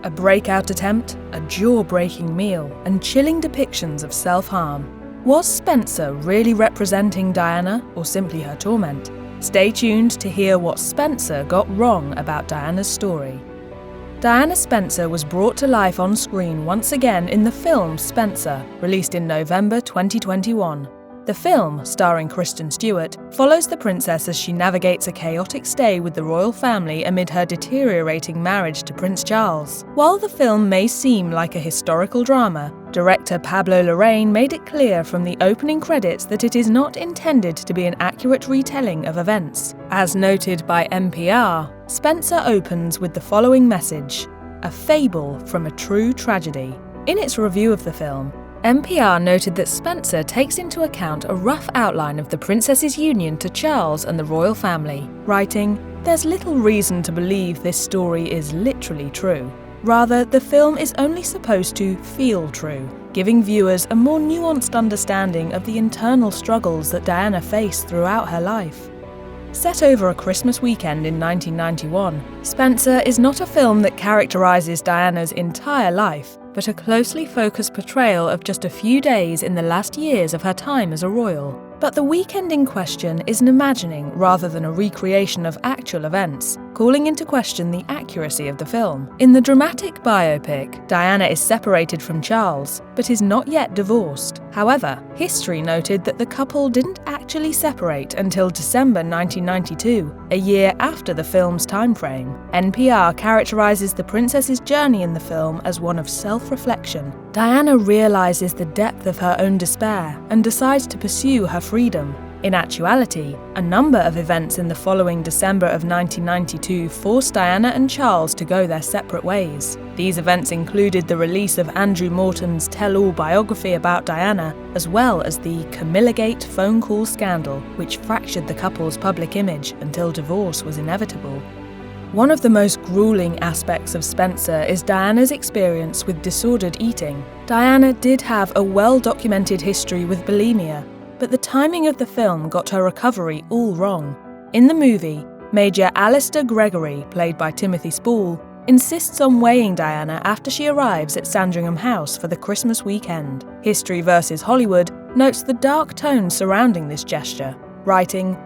A breakout attempt, a jaw-breaking meal, and chilling depictions of self-harm. Was Spencer really representing Diana, or simply her torment? Stay tuned to hear what Spencer got wrong about Diana's story. Diana Spencer was brought to life on screen once again in the film Spencer, released in November 2021. The film, starring Kristin Stewart, follows the princess as she navigates a chaotic stay with the royal family amid her deteriorating marriage to Prince Charles. While the film may seem like a historical drama, director Pablo Larraín made it clear from the opening credits that it is not intended to be an accurate retelling of events. As noted by NPR, Spencer opens with the following message: "A fable from a true tragedy." In its review of the film, NPR noted that Spencer takes into account a rough outline of the princess's union to Charles and the royal family, writing, "There's little reason to believe this story is literally true. Rather, the film is only supposed to feel true, giving viewers a more nuanced understanding of the internal struggles that Diana faced throughout her life." Set over a Christmas weekend in 1991, Spencer is not a film that characterises Diana's entire life, but a closely focused portrayal of just a few days in the last years of her time as a royal. But the weekend in question is an imagining rather than a recreation of actual events, calling into question the accuracy of the film. In the dramatic biopic, Diana is separated from Charles, but is not yet divorced. However, history noted that the couple didn't actually separate until December 1992, a year after the film's timeframe. NPR characterises the princess's journey in the film as one of self-reflection. Diana realises the depth of her own despair and decides to pursue her freedom. In actuality, a number of events in the following December of 1992 forced Diana and Charles to go their separate ways. These events included the release of Andrew Morton's tell-all biography about Diana, as well as the Camillagate phone call scandal, which fractured the couple's public image until divorce was inevitable. One of the most grueling aspects of Spencer is Diana's experience with disordered eating. Diana did have a well-documented history with bulimia, but the timing of the film got her recovery all wrong. In the movie, Major Alistair Gregory, played by Timothy Spall, insists on weighing Diana after she arrives at Sandringham House for the Christmas weekend. History vs. Hollywood notes the dark tone surrounding this gesture, writing,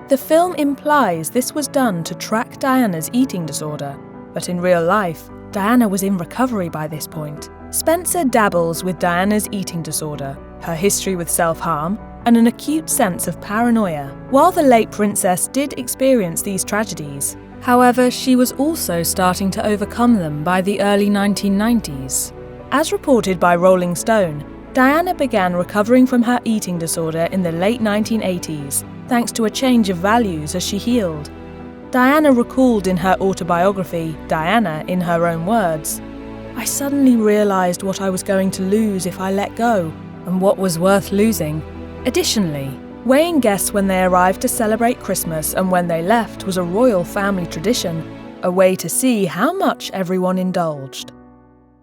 "The film implies this was done to track Diana's eating disorder, but in real life, Diana was in recovery by this point." Spencer dabbles with Diana's eating disorder, her history with self-harm, and an acute sense of paranoia. While the late princess did experience these tragedies, however, she was also starting to overcome them by the early 1990s. As reported by Rolling Stone, Diana began recovering from her eating disorder in the late 1980s, thanks to a change of values as she healed. Diana recalled in her autobiography, Diana, in her own words, "I suddenly realised what I was going to lose if I let go, and what was worth losing." Additionally, weighing guests when they arrived to celebrate Christmas and when they left was a royal family tradition, a way to see how much everyone indulged.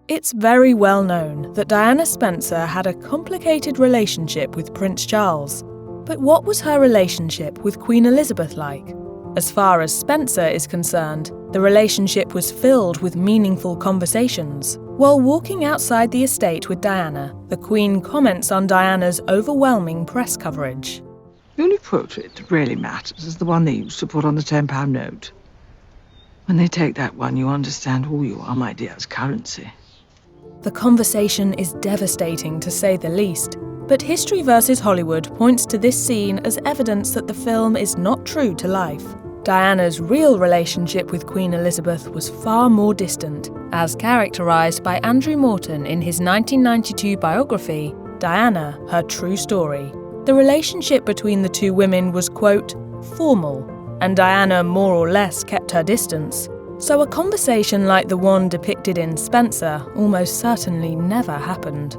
It's very well known that Diana Spencer had a complicated relationship with Prince Charles. But what was her relationship with Queen Elizabeth like? As far as Spencer is concerned, the relationship was filled with meaningful conversations. While walking outside the estate with Diana, the Queen comments on Diana's overwhelming press coverage. The only portrait that really matters is the one they used to put on the £10 note. When they take that one, you understand who you are, my dear, as currency. The conversation is devastating, to say the least. But History vs. Hollywood points to this scene as evidence that the film is not true to life. Diana's real relationship with Queen Elizabeth was far more distant, as characterised by Andrew Morton in his 1992 biography, Diana, Her True Story. The relationship between the two women was, quote, formal, and Diana more or less kept her distance. So a conversation like the one depicted in Spencer almost certainly never happened.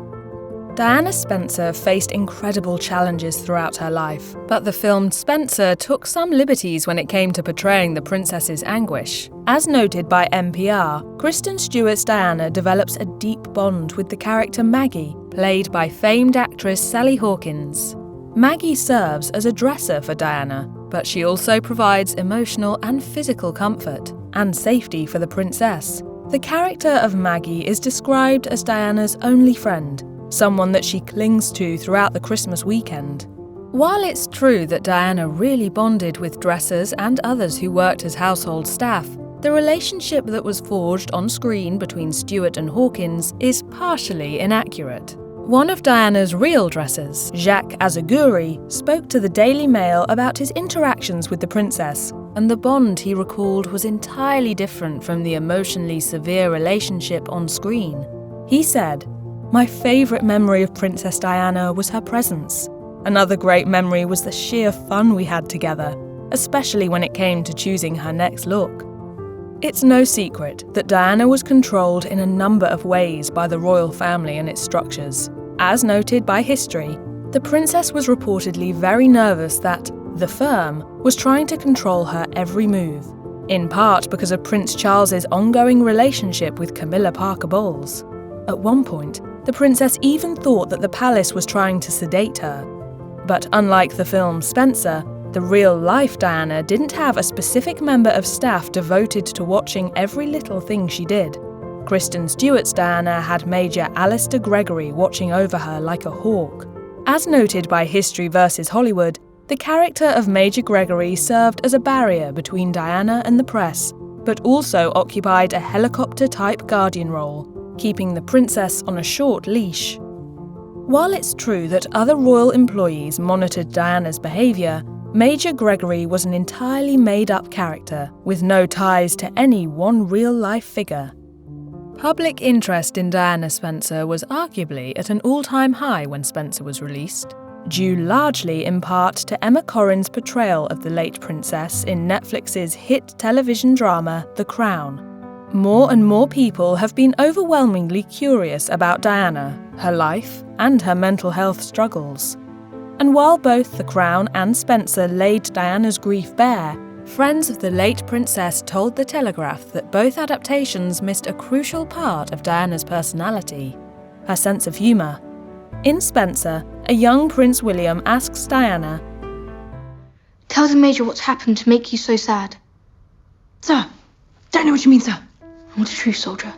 Diana Spencer faced incredible challenges throughout her life, but the film Spencer took some liberties when it came to portraying the princess's anguish. As noted by NPR, Kristin Stewart's Diana develops a deep bond with the character Maggie, played by famed actress Sally Hawkins. Maggie serves as a dresser for Diana, but she also provides emotional and physical comfort and safety for the princess. The character of Maggie is described as Diana's only friend, someone that she clings to throughout the Christmas weekend. While it's true that Diana really bonded with dressers and others who worked as household staff, the relationship that was forged on screen between Stewart and Hawkins is partially inaccurate. One of Diana's real dressers, Jacques Azaguri, spoke to the Daily Mail about his interactions with the princess, and the bond he recalled was entirely different from the emotionally severe relationship on screen. He said, "My favourite memory of Princess Diana was her presence. Another great memory was the sheer fun we had together, especially when it came to choosing her next look." It's no secret that Diana was controlled in a number of ways by the royal family and its structures. As noted by history, the princess was reportedly very nervous that the firm was trying to control her every move, in part because of Prince Charles's ongoing relationship with Camilla Parker Bowles. At one point, the princess even thought that the palace was trying to sedate her. But unlike the film Spencer, the real-life Diana didn't have a specific member of staff devoted to watching every little thing she did. Kristin Stewart's Diana had Major Alistair Gregory watching over her like a hawk. As noted by History vs. Hollywood, the character of Major Gregory served as a barrier between Diana and the press, but also occupied a helicopter-type guardian role, keeping the princess on a short leash. While it's true that other royal employees monitored Diana's behaviour, Major Gregory was an entirely made-up character, with no ties to any one real-life figure. Public interest in Diana Spencer was arguably at an all-time high when Spencer was released, due largely in part to Emma Corrin's portrayal of the late princess in Netflix's hit television drama The Crown. More and more people have been overwhelmingly curious about Diana, her life, and her mental health struggles. And while both The Crown and Spencer laid Diana's grief bare, friends of the late princess told The Telegraph that both adaptations missed a crucial part of Diana's personality, her sense of humour. In Spencer, a young Prince William asks Diana, "Tell the Major what's happened to make you so sad." Sir, don't know what you mean, sir. I'm not a true soldier.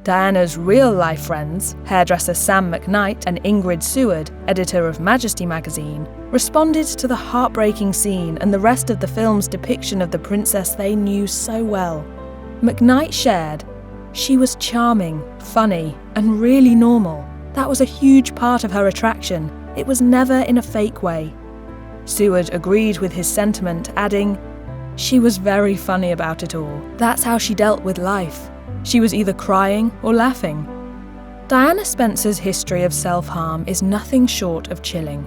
Diana's real-life friends, hairdresser Sam McKnight and Ingrid Seward, editor of Majesty magazine, responded to the heartbreaking scene and the rest of the film's depiction of the princess they knew so well. McKnight shared, "She was charming, funny, and really normal. That was a huge part of her attraction. It was never in a fake way." Seward agreed with his sentiment, adding, "She was very funny about it all. That's how she dealt with life. She was either crying or laughing." Diana Spencer's history of self-harm is nothing short of chilling.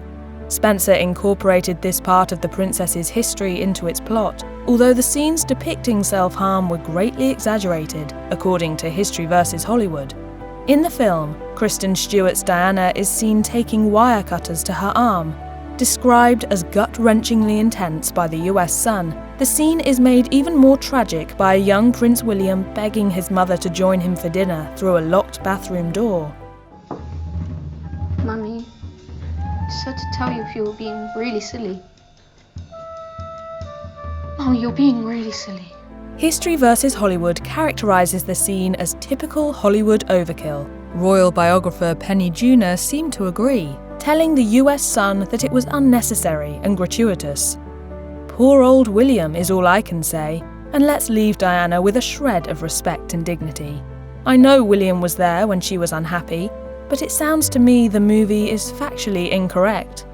Spencer incorporated this part of the princess's history into its plot, although the scenes depicting self-harm were greatly exaggerated, according to History vs. Hollywood. In the film, Kristen Stewart's Diana is seen taking wire cutters to her arm. Described as gut-wrenchingly intense by the US Sun, the scene is made even more tragic by a young Prince William begging his mother to join him for dinner through a locked bathroom door. Mummy, I just had to tell you if you were being really silly. Mummy, you're being really silly. History vs. Hollywood characterises the scene as typical Hollywood overkill. Royal biographer Penny Junor seemed to agree, telling the US Sun that it was unnecessary and gratuitous. Poor old William is all I can say, and let's leave Diana with a shred of respect and dignity. I know William was there when she was unhappy, but it sounds to me the movie is factually incorrect.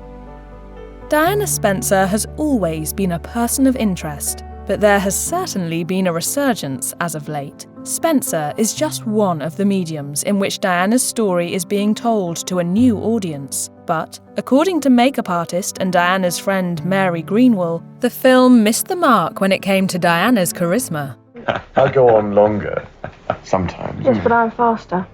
Diana Spencer has always been a person of interest, but there has certainly been a resurgence as of late. Spencer is just one of the mediums in which Diana's story is being told to a new audience. But, according to makeup artist and Diana's friend Mary Greenwell, the film missed the mark when it came to Diana's charisma. I'll go on longer, sometimes. Yes, but I'm faster.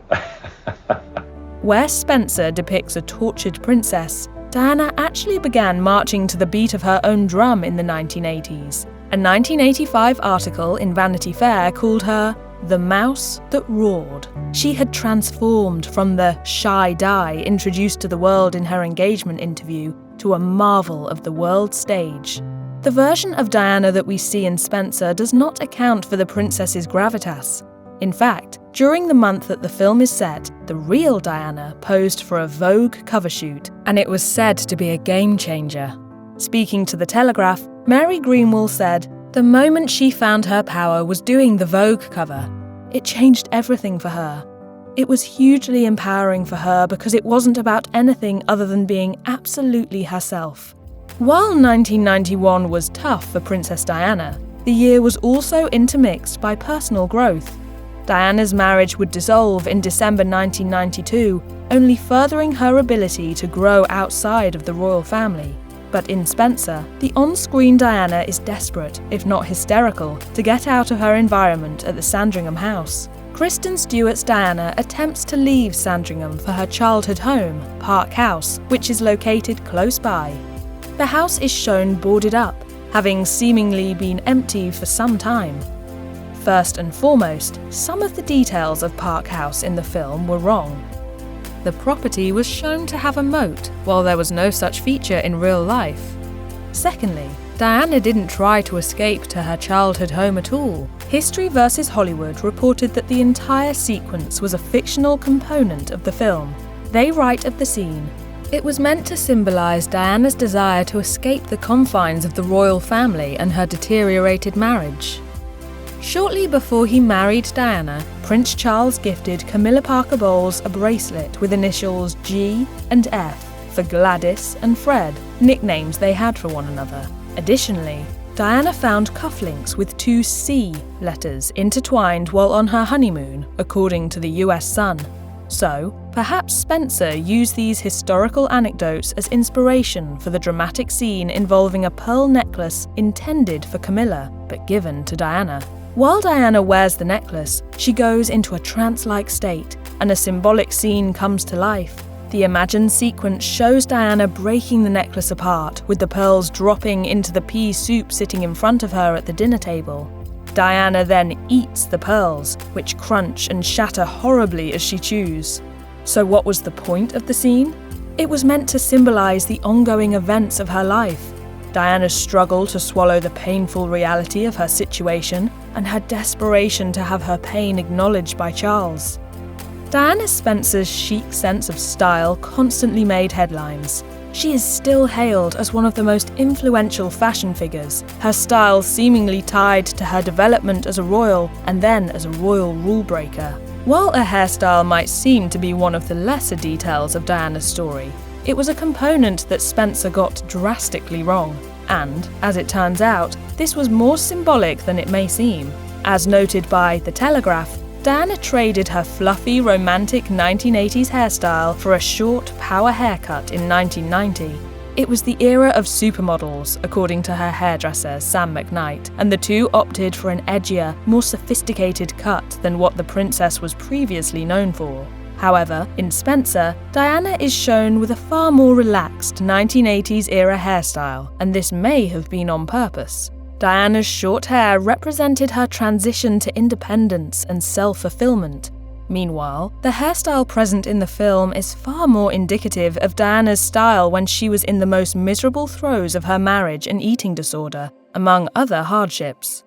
Where Spencer depicts a tortured princess, Diana actually began marching to the beat of her own drum in the 1980s. A 1985 article in Vanity Fair called her the mouse that roared. She had transformed from the shy Di introduced to the world in her engagement interview to a marvel of the world stage. The version of Diana that we see in Spencer does not account for the princess's gravitas. In fact, during the month that the film is set, the real Diana posed for a Vogue cover shoot, and it was said to be a game changer. Speaking to The Telegraph, Mary Greenwell said, "The moment she found her power was doing the Vogue cover. It changed everything for her. It was hugely empowering for her because it wasn't about anything other than being absolutely herself." While 1991 was tough for Princess Diana, the year was also intermixed by personal growth. Diana's marriage would dissolve in December 1992, only furthering her ability to grow outside of the royal family. But in Spencer, the on-screen Diana is desperate, if not hysterical, to get out of her environment at the Sandringham house. Kristin Stewart's Diana attempts to leave Sandringham for her childhood home, Park House, which is located close by. The house is shown boarded up, having seemingly been empty for some time. First and foremost, some of the details of Park House in the film were wrong. The property was shown to have a moat, while there was no such feature in real life. Secondly, Diana didn't try to escape to her childhood home at all. History vs. Hollywood reported that the entire sequence was a fictional component of the film. They write of the scene, "It was meant to symbolise Diana's desire to escape the confines of the royal family and her deteriorated marriage." Shortly before he married Diana, Prince Charles gifted Camilla Parker Bowles a bracelet with initials G and F for Gladys and Fred, nicknames they had for one another. Additionally, Diana found cufflinks with two C letters intertwined while on her honeymoon, according to the US Sun. So, perhaps Spencer used these historical anecdotes as inspiration for the dramatic scene involving a pearl necklace intended for Camilla, but given to Diana. While Diana wears the necklace, she goes into a trance-like state, and a symbolic scene comes to life. The imagined sequence shows Diana breaking the necklace apart, with the pearls dropping into the pea soup sitting in front of her at the dinner table. Diana then eats the pearls, which crunch and shatter horribly as she chews. So what was the point of the scene? It was meant to symbolise the ongoing events of her life. Diana's struggle to swallow the painful reality of her situation, and her desperation to have her pain acknowledged by Charles. Diana Spencer's chic sense of style constantly made headlines. She is still hailed as one of the most influential fashion figures, her style seemingly tied to her development as a royal and then as a royal rule breaker. While a hairstyle might seem to be one of the lesser details of Diana's story, it was a component that Spencer got drastically wrong. And, as it turns out, this was more symbolic than it may seem. As noted by The Telegraph, Diana traded her fluffy, romantic 1980s hairstyle for a short, power haircut in 1990. It was the era of supermodels, according to her hairdresser, Sam McKnight, and the two opted for an edgier, more sophisticated cut than what the princess was previously known for. However, in Spencer, Diana is shown with a far more relaxed 1980s-era hairstyle, and this may have been on purpose. Diana's short hair represented her transition to independence and self-fulfillment. Meanwhile, the hairstyle present in the film is far more indicative of Diana's style when she was in the most miserable throes of her marriage and eating disorder, among other hardships.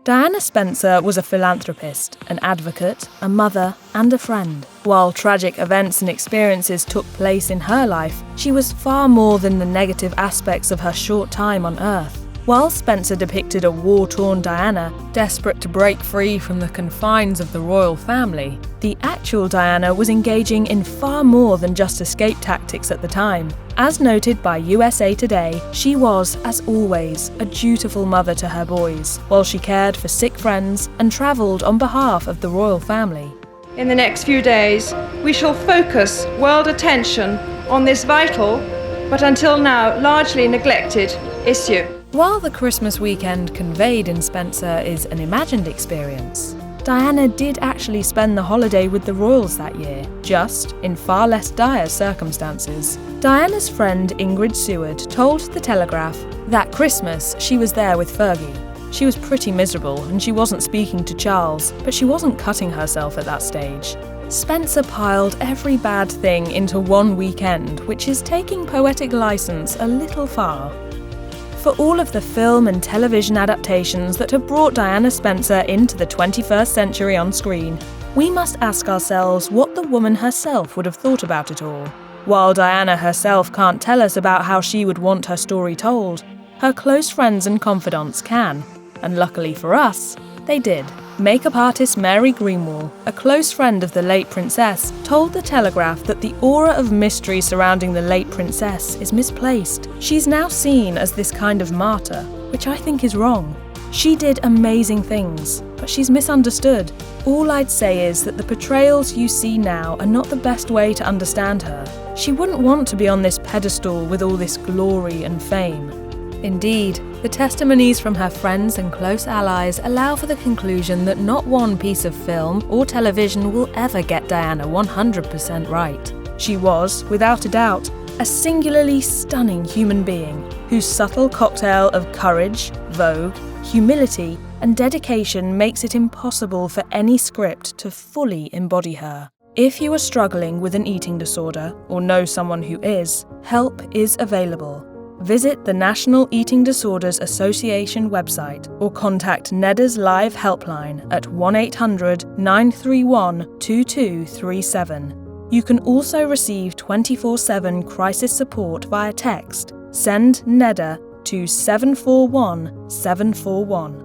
Diana Spencer was a philanthropist, an advocate, a mother, and a friend. While tragic events and experiences took place in her life, she was far more than the negative aspects of her short time on Earth. While Spencer depicted a war-torn Diana, desperate to break free from the confines of the royal family, the actual Diana was engaging in far more than just escape tactics at the time. As noted by USA Today, she was, as always, a dutiful mother to her boys, while she cared for sick friends and travelled on behalf of the royal family. In the next few days, we shall focus world attention on this vital, but until now largely neglected, issue. While the Christmas weekend conveyed in Spencer is an imagined experience, Diana did actually spend the holiday with the royals that year, just in far less dire circumstances. Diana's friend Ingrid Seward told The Telegraph that Christmas she was there with Fergie. She was pretty miserable and she wasn't speaking to Charles, but she wasn't cutting herself at that stage. Spencer piled every bad thing into one weekend, which is taking poetic license a little far. For all of the film and television adaptations that have brought Diana Spencer into the 21st century on screen, we must ask ourselves what the woman herself would have thought about it all. While Diana herself can't tell us about how she would want her story told, her close friends and confidants can, and luckily for us, they did. Makeup artist Mary Greenwall, a close friend of the late princess, told The Telegraph that the aura of mystery surrounding the late princess is misplaced. She's now seen as this kind of martyr, which I think is wrong. She did amazing things, but she's misunderstood. All I'd say is that the portrayals you see now are not the best way to understand her. She wouldn't want to be on this pedestal with all this glory and fame. Indeed, the testimonies from her friends and close allies allow for the conclusion that not one piece of film or television will ever get Diana 100% right. She was, without a doubt, a singularly stunning human being whose subtle cocktail of courage, vogue, humility, and dedication makes it impossible for any script to fully embody her. If you are struggling with an eating disorder or know someone who is, help is available. Visit the National Eating Disorders Association website or contact NEDA's live helpline at 1-800-931-2237. You can also receive 24/7 crisis support via text. Send NEDA to 741 741.